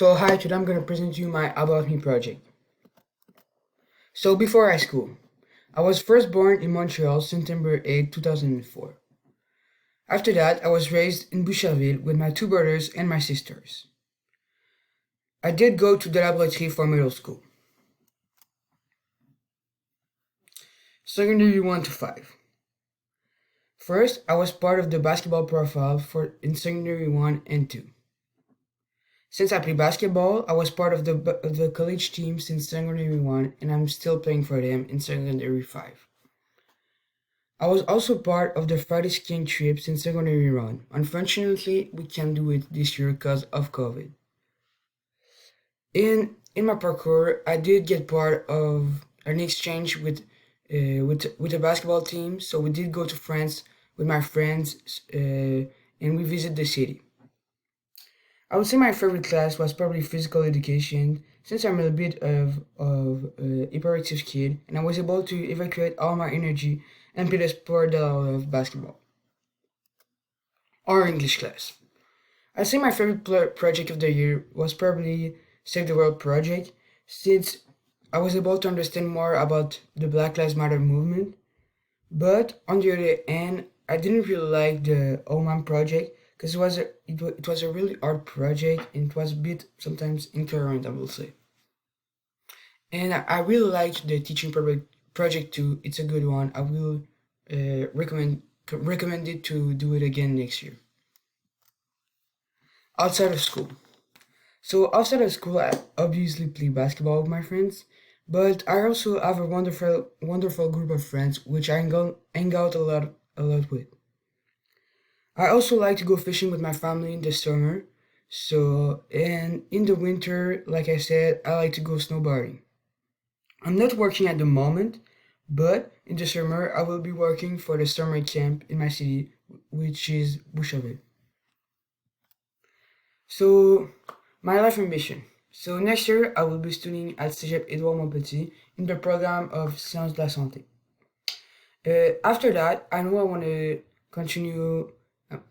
So hi, today I'm gonna present you my About Me project. So before high school, I was first born in Montreal, September 8, 2004. After that, I was raised in Boucherville with my two brothers and my sisters. I did go to the laboratory for middle school. Secondary 1 to 5. First, I was part of the basketball profile for in secondary 1 and 2. Since I play basketball, I was part of the college team since secondary 1 and I'm still playing for them in secondary 5. I was also part of the Friday skiing trips in secondary 1. Unfortunately, we can't do it this year because of COVID. In my parkour, I did get part of an exchange with a basketball team. So we did go to France with my friends, and we visit the city. I would say my favorite class was probably physical education, since I'm a bit of hyperactive kid, and I was able to evacuate all my energy and play the sport that I love, basketball. Or English class. I'd say my favorite project of the year was probably Save the World project, since I was able to understand more about the Black Lives Matter movement. But on the other hand, I didn't really like the OMAM project because it was a really hard project and it was a bit sometimes incoherent, I will say. And I really liked the teaching project too. It's a good one. I will recommend it to do it again next year. Outside of school. So outside of school, I obviously play basketball with my friends, but I also have a wonderful group of friends which hang out a lot with. I also like to go fishing with my family in the summer. So and in the winter, like I said, I like to go snowboarding. I'm not working at the moment, but in the summer I will be working for the summer camp in my city, which is Boucherville. So, my life ambition. So, next year I will be studying at Cégep Edouard Montpetit in the program of Sciences de la Santé. After that, I know continue.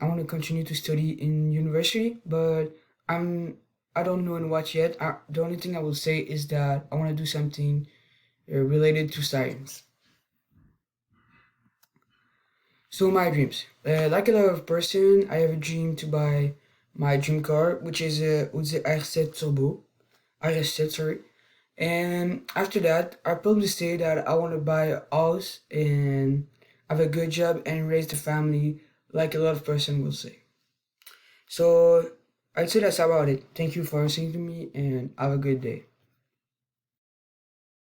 I want to continue to study in university, but I'm I don't know in what yet. The only thing I will say is that I want to do something related to science. So my dreams. Like a lot of person, I have a dream to buy my dream car, which is a Audi R7 Turbo, RS7, sorry. And after that, I probably say that I want to buy a house and have a good job and raise the family, like a lot of person will say. So I'd say that's about it. Thank you for listening to me and have a good day.